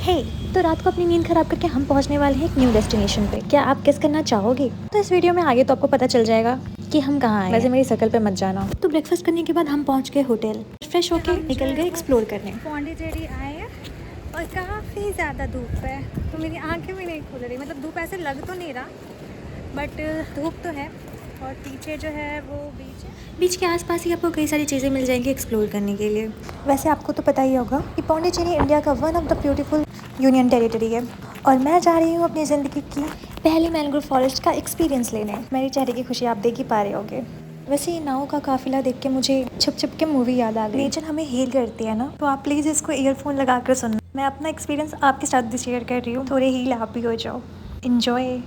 हे तो रात को अपनी नींद खराब करके हम पहुंचने वाले हैं एक न्यू डेस्टिनेशन पे। क्या आप गेस करना चाहोगे? तो इस वीडियो में आगे तो आपको पता चल जाएगा कि हम कहाँ आए हैं। वैसे मेरी शक्ल पे मत जाना। तो ब्रेकफास्ट करने के बाद हम पहुंच गए होटल, फ्रेश होके निकल गए एक्सप्लोर करने। पौंडीचेरी आए हैं और काफ़ी ज़्यादा धूप है, तो मेरी आंखें भी नहीं खुल रही। मतलब धूप ऐसे लग तो नहीं रहा, बट धूप तो है। और पीछे जो है वो बीच है। बीच के आसपास ही आपको कई सारी चीज़ें मिल जाएंगी एक्सप्लोर करने के लिए। वैसे आपको तो पता ही होगा कि पौंडीचेरी इंडिया का one of the beautiful union territory है और मैं जा रही हूँ अपनी ज़िंदगी की पहली मैंग्रोव फॉरेस्ट का एक्सपीरियंस लेने। मेरे चेहरे की खुशी आप देख ही पा रहे होगे। वैसे ये नाव का काफिला देख के मुझे छुप छुप के मूवी याद आ गई। नेचर हमें हील करती है ना, तो आप प्लीज़ इसको ईयरफोन लगा कर सुनना। मैं अपना एक्सपीरियंस आपके साथ भी शेयर कर रही हूँ, थोड़े हील आप भी हो जाओ। इन्जॉय।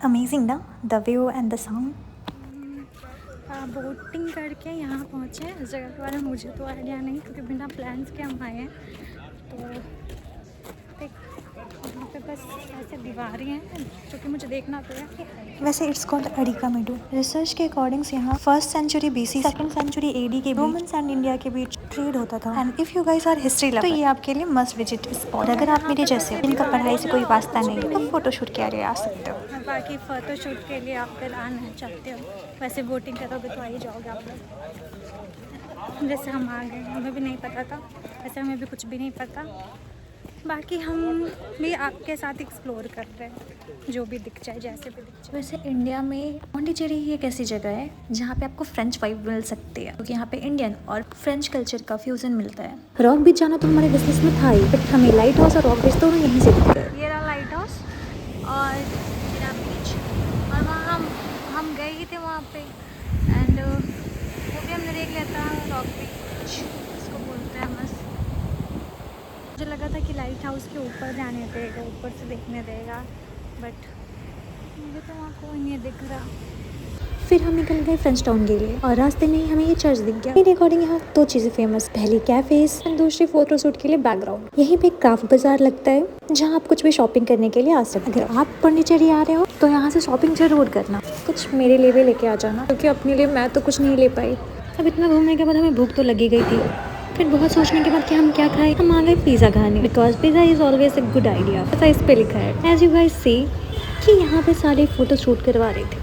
अमेजिंग ना, the view and the sound. Boating करके यहाँ पहुँचे हैं। इस जगह के बारे में मुझे तो आइडिया नहीं, क्योंकि बिना प्लान्स के हम आए हैं। तो देख, यहाँ पे बस ऐसे दीवारें हैं जो कि मुझे देखना तो है। वैसे it's called Arikamedu. Research के अकॉर्डिंग यहाँ first century BC second century AD के रोमन्स एंड इंडिया के बीच ट्रेड होता था। And if you guys are history lover, तो ये आपके लिए मस्ट विजिट स्पॉट। अगर आप मेरे जैसे जिनका पढ़ाई से कोई वास्ता नहीं, तो फोटोशूट के लिए आ सकते हो। बाकी फ़ोटोशूट के लिए आप फिर आना चाहते हो, वैसे बोटिंग करोगे तो आ ही जाओगे आप लोग। जैसे हम आ गए, हमें भी नहीं पता था, वैसे हमें भी कुछ भी नहीं पता। बाकी हम भी आपके साथ एक्सप्लोर कर रहे हैं, जो भी दिख जाए, जैसे भी दिख जाए। वैसे इंडिया में पौंडीचेरी ही एक ऐसी जगह है जहाँ पे आपको फ्रेंच वाइब मिल सकती है, क्योंकि यहाँ पे इंडियन और फ्रेंच कल्चर का फ्यूजन मिलता है। रॉक बीच जाना तो हमारे बिजनेस में था ही, बट हमें लाइट हाउस और रॉक बीच तो यहीं से दिख गए। ये रहा लाइट हाउस और मेरा बीच, और वहाँ हम गए ही थे वहाँ पे। एंड वो भी हमने देख लिया था, रॉक बीच इसको बोलते हैं मस्त। मुझे लगा था कि लाइट हाउस के ऊपर जाने देगा, ऊपर से देखने देगा, बट मुझे तो वहाँ कोई नहीं दिख रहा। फिर हम निकल गए फ्रेंच टाउन के लिए और रास्ते में ही हमें ये चर्च दिख गया। मेरे अकॉर्डिंग यहाँ दो चीज़ें फेमस, पहली कैफेज और दूसरी फोटोशूट के लिए बैकग्राउंड। यहीं पे क्राफ्ट बाजार लगता है जहाँ आप कुछ भी शॉपिंग करने के लिए आ सकते हैं। अगर आप पौंडीचेरी आ रहे हो तो यहाँ से शॉपिंग जरूर करना, कुछ मेरे लिए भी लेके आ जाना, क्योंकि अपने लिए मैं तो कुछ नहीं ले पाई। अब इतना घूमने के बाद हमें भूख तो लगी गई थी। फिर बहुत सोचने के बाद कि हम क्या खाएं, हम आ गए पिज़्ज़ा खाने, because pizza is always a good idea. ऐसा इस पे लिखा है, एज यू गाइस सी कि यहाँ पे सारे फोटो शूट करवा रहे थे।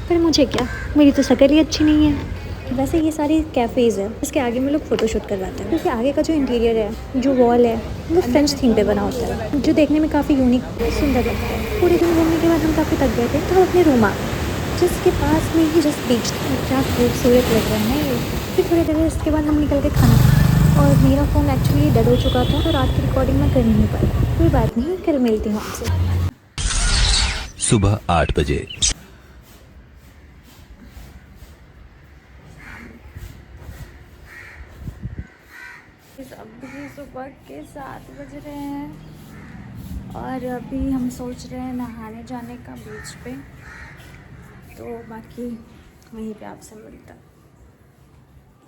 पर मुझे क्या, मेरी तो शक्ल ही अच्छी नहीं है। वैसे ये सारी कैफ़ेज़ है, इसके आगे में लोग फोटोशूट करवाते हैं, क्योंकि आगे का जो इंटीरियर है, जो वॉल है, वो फ्रेंच थीम पे बना होता है, जो देखने में काफ़ी यूनिक सुंदर लगता है। पूरे दिन घूमने के बाद हम काफ़ी थक गए थे, तो हम अपने रूम आ गए, जिसके पास में ही जस्ट बीच था। क्या खूबसूरत लग रहा है ना ये। फिर थोड़ी देर इसके बाद हम निकल के खाना खाए, और मेरा फ़ोन एक्चुअली डेड हो चुका था, तो रात की रिकॉर्डिंग मैं कर नहीं पाई। कोई बात नहीं, कल मिलती हूँ आपसे। सुबह 8 बजे। अभी सुबह के 7 बज रहे हैं और अभी हम सोच रहे हैं नहाने जाने का बीच पे। तो बाकी वहीं पे आपसे मिलता।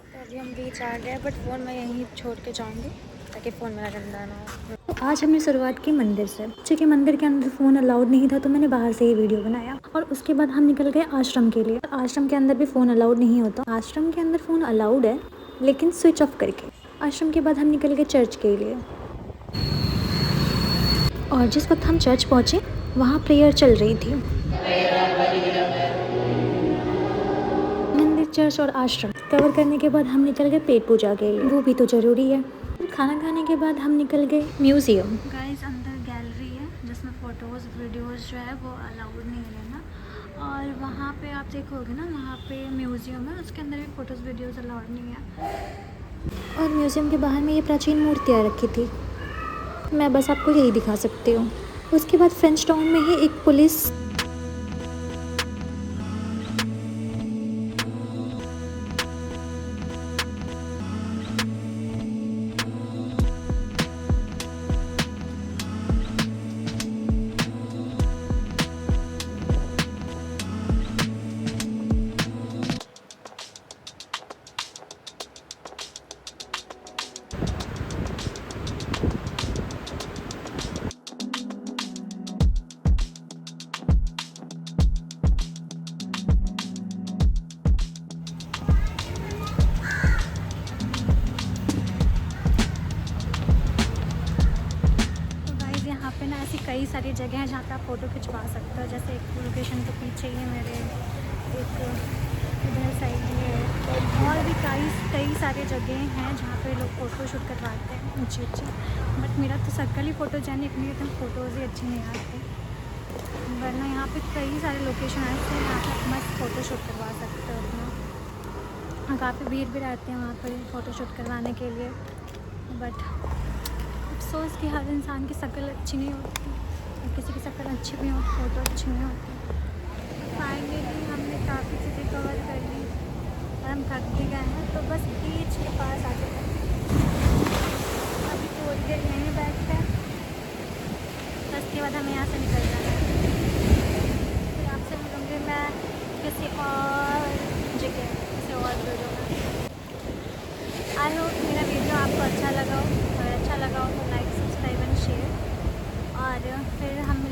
तो अभी हम बीच आ गए, बट फ़ोन मैं यहीं छोड़ के जाऊँगी ताकि फ़ोन मेरा गंदा ना हो। तो आज हमने शुरुआत की मंदिर से, क्योंकि मंदिर के अंदर फ़ोन अलाउड नहीं था, तो मैंने बाहर से ही वीडियो बनाया। और उसके बाद हम निकल गए आश्रम के लिए। आश्रम के अंदर भी फ़ोन अलाउड नहीं होता। आश्रम के अंदर फ़ोन अलाउड है, लेकिन स्विच ऑफ करके। आश्रम के बाद हम निकल गए चर्च के लिए, और जिस वक्त हम चर्च पहुँचे वहाँ प्रेयर चल रही थी। मंदिर, चर्च और आश्रम कवर करने के बाद हम निकल गए पेट पूजा के लिए, वो भी तो ज़रूरी है। खाना खाने के बाद हम निकल गए म्यूज़ियम। गाइस, अंदर गैलरी है जिसमें फ़ोटोज़ वीडियोज़ जो है वो अलाउड नहीं है लेना। और वहाँ पे आप देखोगे ना, वहाँ पे म्यूज़ियम है, उसके अंदर भी फ़ोटोज़ वीडियोज़ अलाउड नहीं है। और म्यूज़ियम के बाहर में ये प्राचीन मूर्तियाँ रखी थी, मैं बस आपको यही दिखा सकती हूँ। उसके बाद फ्रेंच टाउन में ही एक पुलिस पे ना ऐसी कई सारी जगह हैं जहाँ पे आप फ़ोटो खिंचवा सकते हो। जैसे एक लोकेशन के पीछे ही है मेरे, एक इधर साइड ही है, और भी कई सारे जगह हैं जहाँ पे लोग फ़ोटो शूट करवाते हैं ऊँची ऊँची। बट मेरा तो सर्कल ही फ़ोटोजेनिक नहीं है, तो फ़ोटोज़ ही अच्छी नहीं आती। वरना यहाँ पे कई सारे लोकेशन ऐसे हैं जहाँ पे आप मस्त फ़ोटो शूट करवा सकते हो अपना। काफ़ी भीड़ भी रहते हैं वहाँ पर फ़ोटो शूट करवाने के लिए। बट अफसोस कि हर इंसान की शक्ल अच्छी नहीं होती, और किसी की शक्ल अच्छी भी हो फ़ोटो अच्छी नहीं होती। फाइनली हमने काफ़ी चीज़ें कवर कर ली और हम थक भी गए हैं, तो बस बीच के पास आ गए हैं। अभी थोड़ी देर यहीं बैठते हैं, उसके बाद हमें यहाँ से निकल जाना है। फिर आपसे मिलूँगी मैं किसी और जगह, किसी और वीडियो में। आई होप मेरा वीडियो आपको अच्छा लगा हो, अगर अच्छा लगा हो तो लाइक, सब्सक्राइब एंड शेयर। और फिर हम